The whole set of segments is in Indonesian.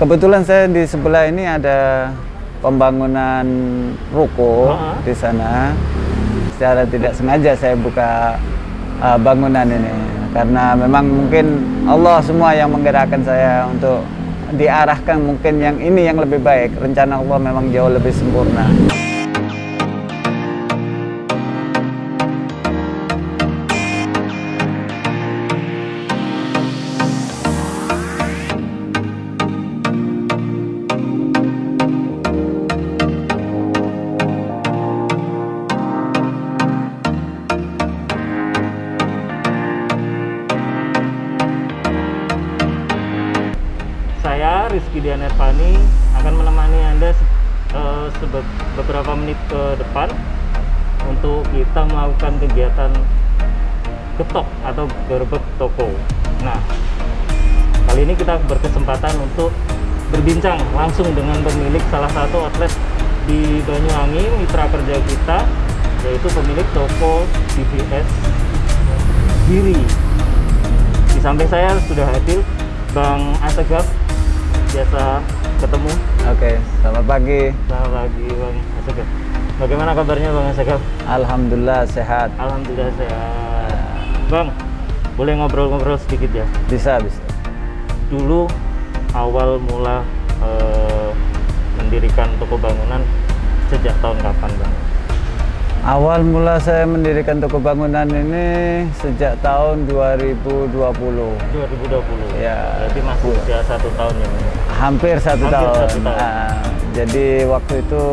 Kebetulan saya di sebelah ini ada pembangunan ruko di sana. Secara tidak sengaja saya buka bangunan ini karena memang mungkin Allah semua yang menggerakkan saya untuk diarahkan mungkin yang ini yang lebih baik. Rencana Allah memang jauh lebih sempurna. Saya Rizky Dian Ervani akan menemani Anda beberapa menit ke depan untuk kita melakukan kegiatan getok atau gerbek toko. Nah, kali ini kita berkesempatan untuk berbincang langsung dengan pemilik salah satu outlet di Banyuwangi, mitra kerja kita, yaitu pemilik toko TVS Giri. Di samping saya sudah hadir Bang Asegaf, biasa ketemu. Oke, selamat pagi. Selamat pagi Bang Asegaf. Bagaimana kabarnya Bang Asegaf? Alhamdulillah sehat. Alhamdulillah sehat. Bang, boleh ngobrol-ngobrol sedikit ya? Bisa. Dulu awal mula mendirikan toko bangunan sejak tahun kapan Bang? Awal mula saya mendirikan toko bangunan ini sejak tahun 2020. 2020? Ya. Berarti masih usia 1 tahun ya? Hampir satu tahun. Nah, jadi waktu itu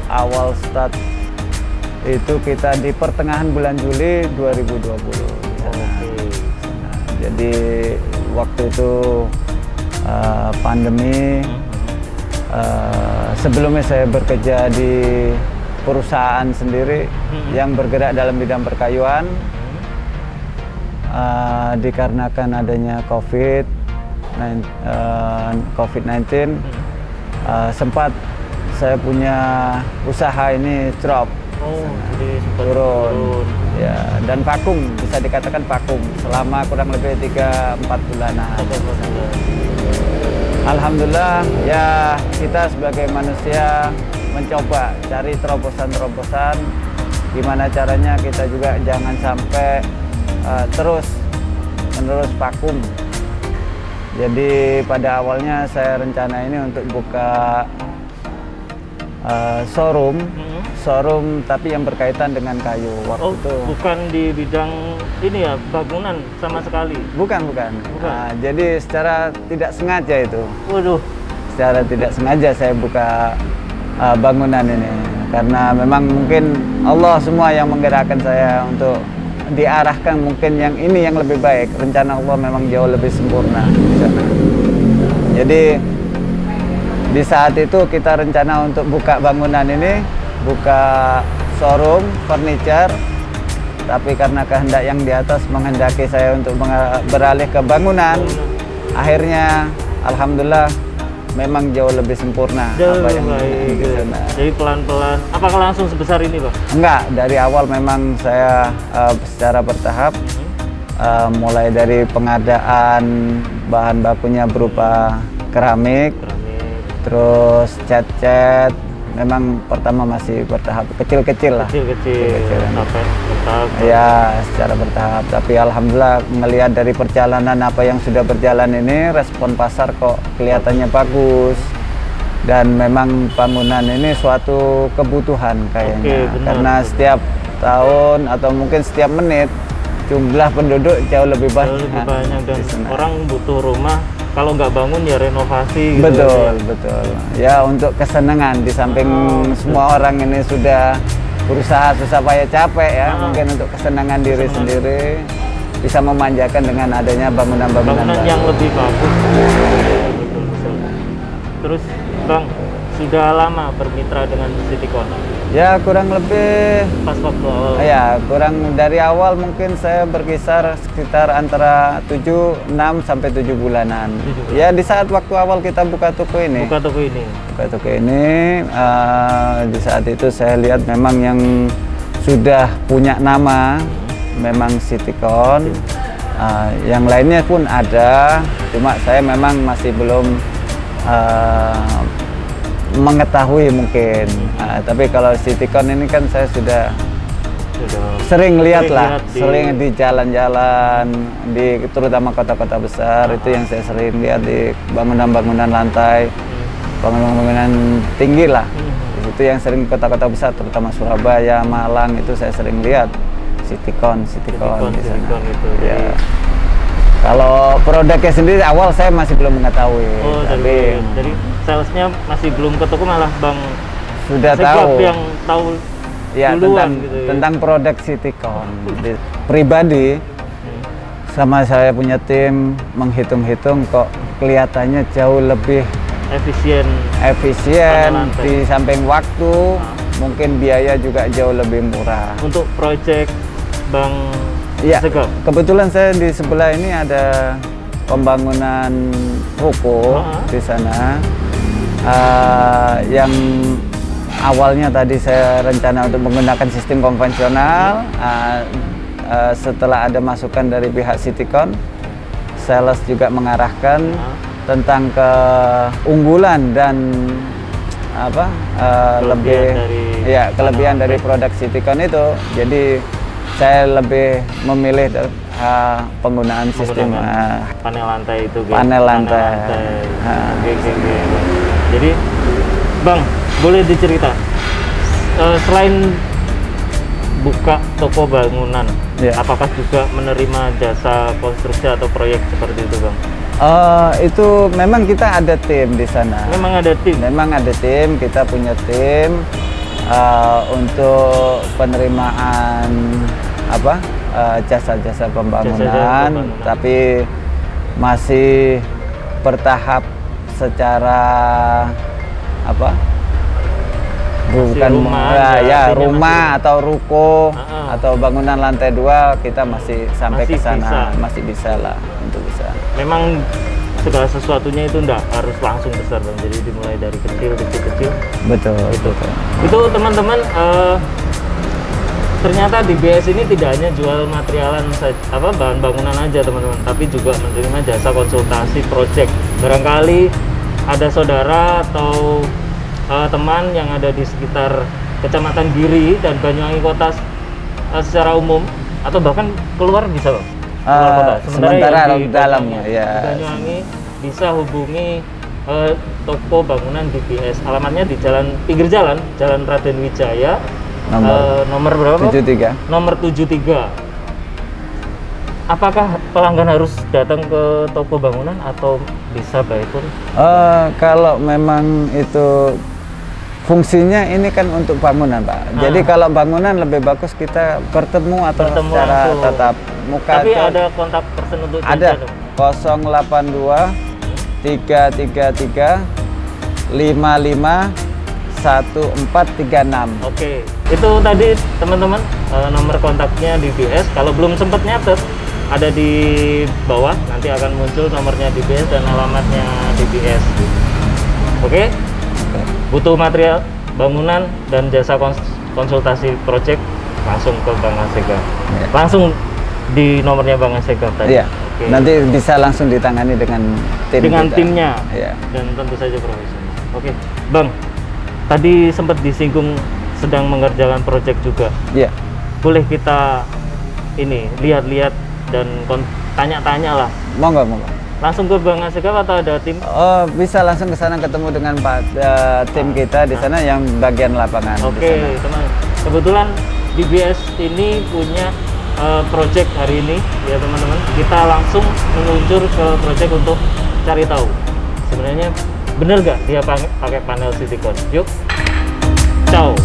awal start itu kita di pertengahan bulan Juli 2020. Nah, jadi waktu itu pandemi. Sebelumnya saya bekerja di perusahaan sendiri yang bergerak dalam bidang perkayuan. Dikarenakan adanya COVID-19, sempat saya punya usaha ini drop, jadi turun. Ya, dan vakum, bisa dikatakan vakum selama kurang lebih 3-4 bulanan. Alhamdulillah ya, kita sebagai manusia mencoba cari terobosan-terobosan gimana caranya kita juga jangan sampai terus-menerus vakum. Jadi pada awalnya saya rencana ini untuk buka showroom tapi yang berkaitan dengan kayu waktu itu. Bukan di bidang ini ya, bangunan sama sekali? Bukan. Nah, jadi secara tidak sengaja itu. Waduh. Secara tidak sengaja saya buka bangunan ini karena memang mungkin Allah semua yang menggerakkan saya untuk diarahkan mungkin yang ini yang lebih baik. Rencana Allah memang jauh lebih sempurna di sana. Jadi di saat itu kita rencana untuk buka bangunan ini, buka showroom furniture, tapi karena kehendak yang di atas menghendaki saya untuk beralih ke bangunan, akhirnya alhamdulillah memang jauh lebih sempurna. Jauh lebih baik. Jadi pelan-pelan. Apakah langsung sebesar ini, Bang? Enggak, dari awal memang saya secara bertahap, mulai dari pengadaan bahan bakunya berupa keramik, terus cat-cat. Memang pertama masih bertahap, kecil-kecil lah. Kecil-kecil. Bertahap. Ya, secara bertahap. Tapi alhamdulillah melihat dari perjalanan apa yang sudah berjalan ini, respon pasar kok kelihatannya bagus. Dan memang bangunan ini suatu kebutuhan kayaknya. Karena setiap tahun atau mungkin setiap menit jumlah penduduk jauh lebih banyak. Jauh lebih banyak dan orang butuh rumah. Kalau nggak bangun ya renovasi gitu. Betul. Ya untuk kesenangan, di samping semua orang ini sudah berusaha susah payah capek ya, mungkin untuk kesenangan diri sendiri bisa memanjakan dengan adanya bangunan yang lebih bagus. Betul. Terus Bang, sudah lama bermitra dengan Citycon? Ya kurang lebih pas waktu awal. Ya kurang dari awal mungkin saya berkisar sekitar antara 6 sampai 7 bulanan. Ya di saat waktu awal kita buka toko ini. Di saat itu saya lihat memang yang sudah punya nama memang Citycon. Yang lainnya pun ada, cuma saya memang masih belum mengetahui mungkin. Tapi kalau Citycon ini kan saya sudah sering lihat lah, sering di jalan-jalan, terutama kota-kota besar. Itu yang saya sering lihat di bangunan-bangunan lantai, bangunan-bangunan tinggi lah. Itu yang sering kota-kota besar, terutama Surabaya, Malang, itu saya sering lihat Citycon di sana. Itu. Ya. Kalau produknya sendiri awal saya masih belum mengetahui. Tapi jadi salesnya masih belum ke toko, malah Bang sudah tahu yang tahu ya duluan tentang produk Citycon. Pribadi sama saya punya tim menghitung-hitung kok kelihatannya jauh lebih efisien di samping waktu, mungkin biaya juga jauh lebih murah. Untuk proyek Bang Segaf, kebetulan saya di sebelah ini ada pembangunan ruko di sana, yang awalnya tadi saya rencana untuk menggunakan sistem konvensional. Setelah ada masukan dari pihak Citycon, sales juga mengarahkan tentang keunggulan dan kelebihan dari produk Citycon itu. Jadi saya lebih memilih penggunaan sistem panel lantai itu. Panel lantai. Jadi Bang, boleh dicerita, selain buka toko bangunan, apakah juga menerima jasa konstruksi atau proyek seperti itu, Bang? Itu memang kita ada tim di sana. Memang ada tim? Memang ada tim, kita punya tim untuk penerimaan jasa-jasa pembangunan, tapi masih bertahap secara rumah atau ruko atau bangunan lantai 2 kita masih sampai ke sana, masih bisa lah untuk bisa. Memang segala sesuatunya itu enggak harus langsung besar, Bang. Jadi dimulai dari kecil. Betul. Itu teman-teman, ternyata DBS ini tidak hanya jual materialan bahan bangunan aja, teman-teman, tapi juga menerima jasa konsultasi proyek. Barangkali ada saudara atau teman yang ada di sekitar Kecamatan Giri dan Banyuwangi Kota secara umum, atau bahkan keluar bisa, Bang. Sementara di dalamnya ya. Banyuwangi bisa hubungi toko bangunan DBS. Alamatnya di pinggir jalan Raden Wijaya, nomor berapa? 73. Nomor 73. Apakah pelanggan harus datang ke toko bangunan atau bisa by phone? Kalau memang itu fungsinya ini kan untuk bangunan, Pak. Jadi kalau bangunan lebih bagus kita bertemu secara langsung, tatap muka. Tapi ada kontak person untuk ada 082 333 55 1436. Oke, itu tadi teman-teman nomor kontaknya DBS. Kalau belum sempat nyatet, ada di bawah, nanti akan muncul nomornya DBS dan alamatnya DBS. Oke? Butuh material bangunan dan jasa konsultasi proyek, langsung ke Bang Segaf. Langsung di nomornya Bang Segaf tadi. Oke. Nanti bisa langsung ditangani dengan timnya. Dan tentu saja profesional. Oke, Bang. Tadi sempat disinggung sedang mengerjakan proyek juga. Boleh kita ini lihat-lihat dan tanya-tanya lah. Monggo. Langsung ke Bang Segaf atau ada tim? Bisa langsung ke sana ketemu dengan tim kita di sana yang bagian lapangan. Oke, teman. Kebetulan DBS ini punya proyek hari ini, ya teman-teman. Kita langsung meluncur ke proyek untuk cari tahu sebenarnya bener nggak dia pakai panel Citycon. Yuk, ciao.